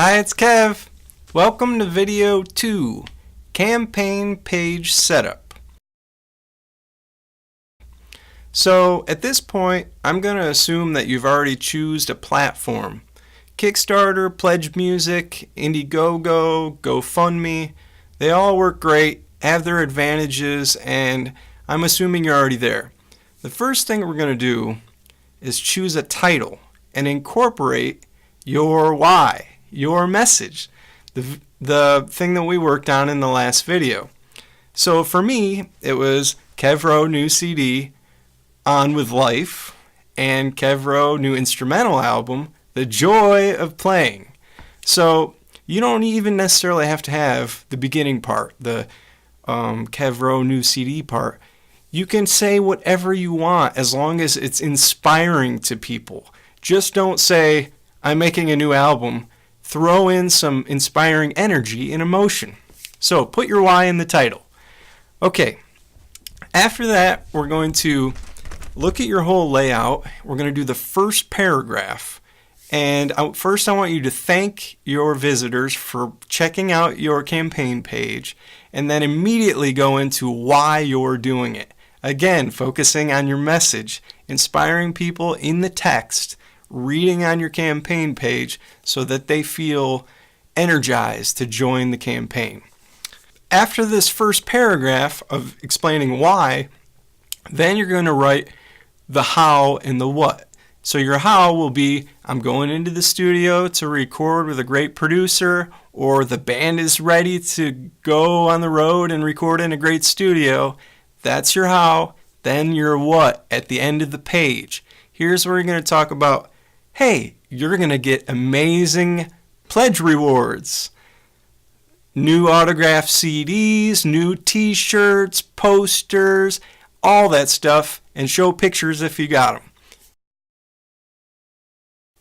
Hi, it's Kev. Welcome to video 2, Campaign Page Setup. So at this point, I'm going to assume that you've already chosen a platform. Kickstarter, Pledge Music, Indiegogo, GoFundMe, they all work great, have their advantages, and I'm assuming you're already there. The first thing we're going to do is choose a title and incorporate your why. Your message, the thing that we worked on in the last video. So for me, it was Kev Rowe new CD, On With Life, and Kev Rowe new instrumental album, The Joy of Playing. So you don't even necessarily have to have the beginning part, the Kev Rowe new CD part. You can say whatever you want as long as it's inspiring to people. Just don't say, I'm making a new album. Throw in some inspiring energy and emotion. So put your why in the title. Okay, after that we're going to look at your whole layout. We're going to do the first paragraph. And first I want you to thank your visitors for checking out your campaign page, and then immediately go into why you're doing it. Again, focusing on your message, inspiring people in the text, reading on your campaign page so that they feel energized to join the campaign. After this first paragraph of explaining why, then you're going to write the how and the what. So your how will be, I'm going into the studio to record with a great producer, or the band is ready to go on the road and record in a great studio. That's your how. Then your what at the end of the page. Here's where you're going to talk about, hey, you're going to get amazing pledge rewards. New autographed CDs, new t-shirts, posters, all that stuff, and show pictures if you got them.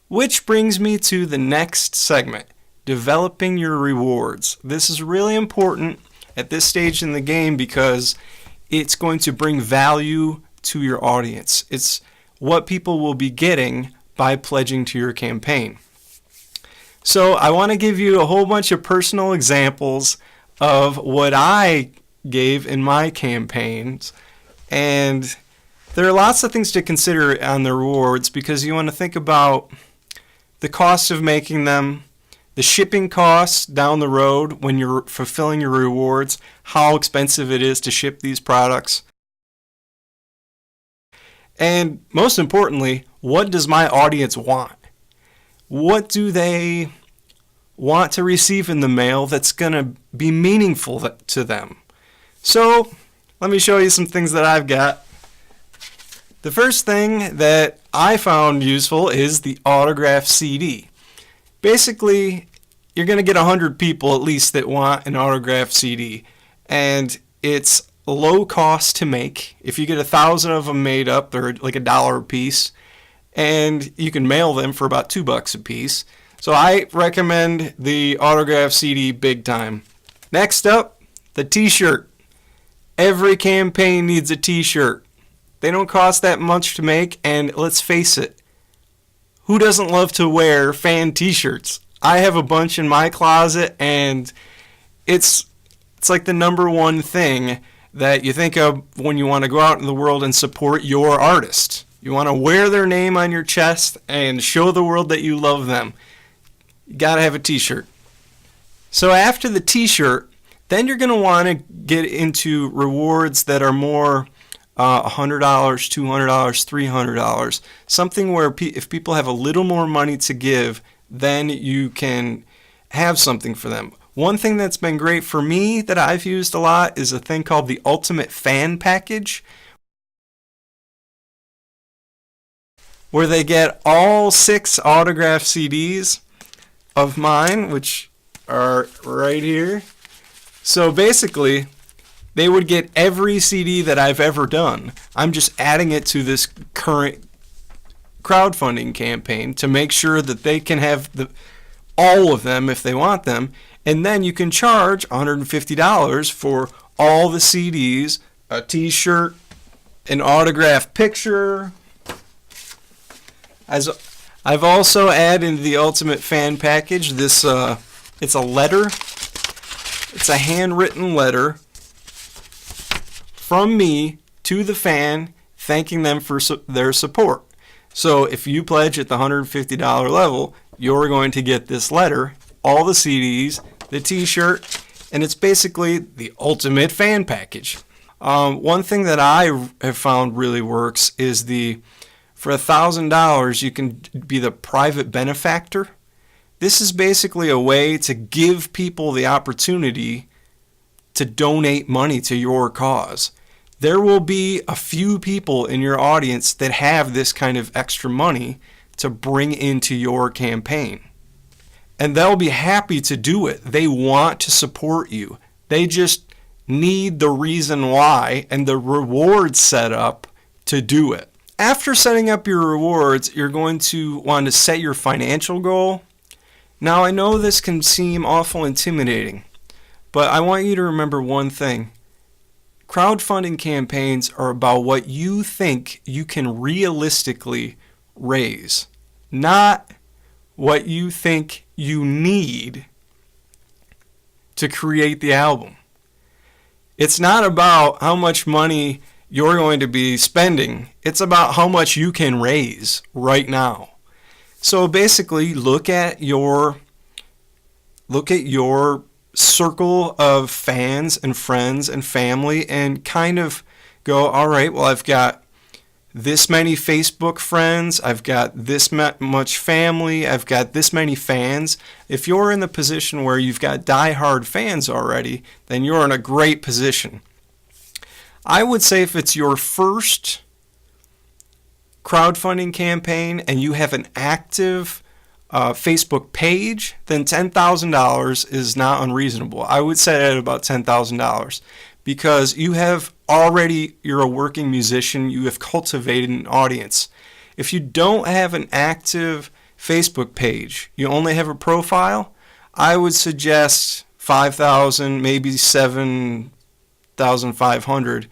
Which brings me to the next segment, developing your rewards. This is really important at this stage in the game because it's going to bring value to your audience. It's what people will be getting by pledging to your campaign. So I want to give you a whole bunch of personal examples of what I gave in my campaigns, and there are lots of things to consider on the rewards because you want to think about the cost of making them, the shipping costs down the road when you're fulfilling your rewards, how expensive it is to ship these products, and most importantly, what does my audience want? What do they want to receive in the mail that's going to be meaningful to them? So let me show you some things that I've got. The first thing that I found useful is the autograph CD. Basically, you're going to get 100 people at least that want an autograph CD, and it's low cost to make. If you get 1,000 of them made up, they're like $1 a piece, and you can mail them for about $2 a piece. So I recommend the autograph CD big time. Next up, the t-shirt. Every campaign needs a t-shirt. They don't cost that much to make, and let's face it, who doesn't love to wear fan t-shirts? I have a bunch in my closet, and it's like the number one thing that you think of when you want to go out in the world and support your artist. You want to wear their name on your chest and show the world that you love them. You got to have a t-shirt. So after the t-shirt, then you're going to want to get into rewards that are more $100, $200, $300. Something where if people have a little more money to give, then you can have something for them. One thing that's been great for me that I've used a lot is a thing called the Ultimate Fan Package, where they get all 6 autographed CDs of mine, which are right here. So basically, they would get every CD that I've ever done. I'm just adding it to this current crowdfunding campaign to make sure that they can have all of them if they want them. And then you can charge $150 for all the CDs, a t-shirt, an autographed picture. As I've also added the Ultimate Fan Package. This it's a letter. It's a handwritten letter from me to the fan, thanking them for their support. So if you pledge at the $150 level, you're going to get this letter, all the CDs, the t-shirt, and it's basically the ultimate fan package. One thing that I have found really works is for $1,000 you can be the private benefactor. This is basically a way to give people the opportunity to donate money to your cause. There will be a few people in your audience that have this kind of extra money to bring into your campaign. And they'll be happy to do it. They want to support you. They just need the reason why and the rewards set up to do it. After setting up your rewards, you're going to want to set your financial goal. Now, I know this can seem awful intimidating, but I want you to remember one thing. Crowdfunding campaigns are about what you think you can realistically raise, not what you think you need to create the album. It's not about how much money you're going to be spending. It's about how much you can raise right now. So basically, look at your circle of fans and friends and family and kind of go, all right, well, I've got this many Facebook friends, I've got this much family, I've got this many fans. If you're in the position where you've got diehard fans already, then you're in a great position. I would say if it's your first crowdfunding campaign and you have an active Facebook page, then $10,000 is not unreasonable. I would set it at about $10,000 because you're a working musician, you have cultivated an audience. If you don't have an active Facebook page, you only have a profile, I would suggest $5,000, maybe $7,500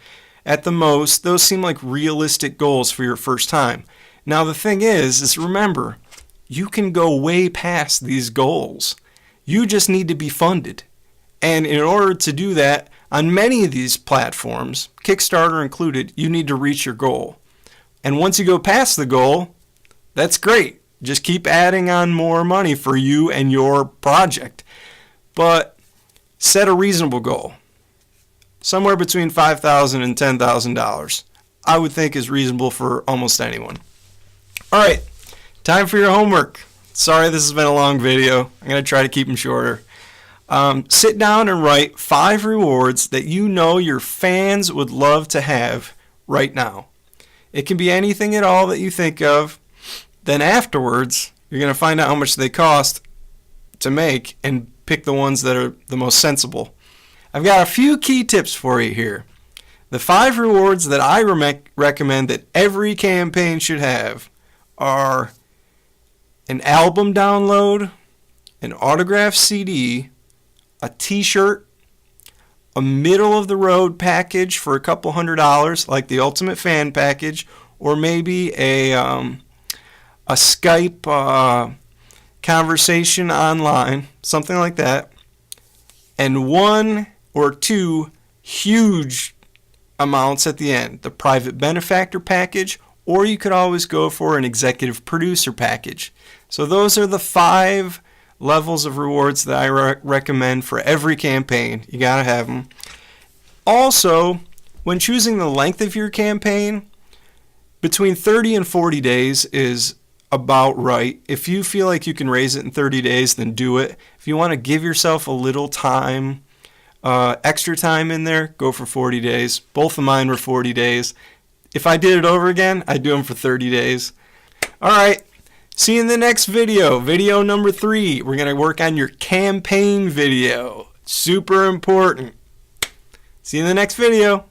at the most. Those seem like realistic goals for your first time. Now the thing is remember, you can go way past these goals. You just need to be funded. And in order to do that, on many of these platforms, Kickstarter included, you need to reach your goal. And once you go past the goal, that's great. Just keep adding on more money for you and your project. But set a reasonable goal. Somewhere between $5,000 and $10,000, I would think is reasonable for almost anyone. All right, time for your homework. Sorry this has been a long video. I'm going to try to keep them shorter. Sit down and write 5 rewards that you know your fans would love to have right now. It can be anything at all that you think of. Then afterwards, you're going to find out how much they cost to make and pick the ones that are the most sensible. I've got a few key tips for you here. The 5 rewards that I recommend that every campaign should have are an album download, an autographed CD, a t-shirt, a middle-of-the-road package for a couple $100 like the Ultimate Fan Package, or maybe a Skype conversation online, something like that, and 1 or 2 huge amounts at the end, the Private Benefactor Package, or you could always go for an Executive Producer Package. So those are the 5 levels of rewards that I recommend for every campaign. You gotta have them. Also, when choosing the length of your campaign, between 30 and 40 days is about right. If you feel like you can raise it in 30 days, then do it. If you want to give yourself a little time, extra time in there, go for 40 days. Both of mine were 40 days. If I did it over again, I'd do them for 30 days. All right. See you in the next video. Video number 3. We're going to work on your campaign video. Super important. See you in the next video.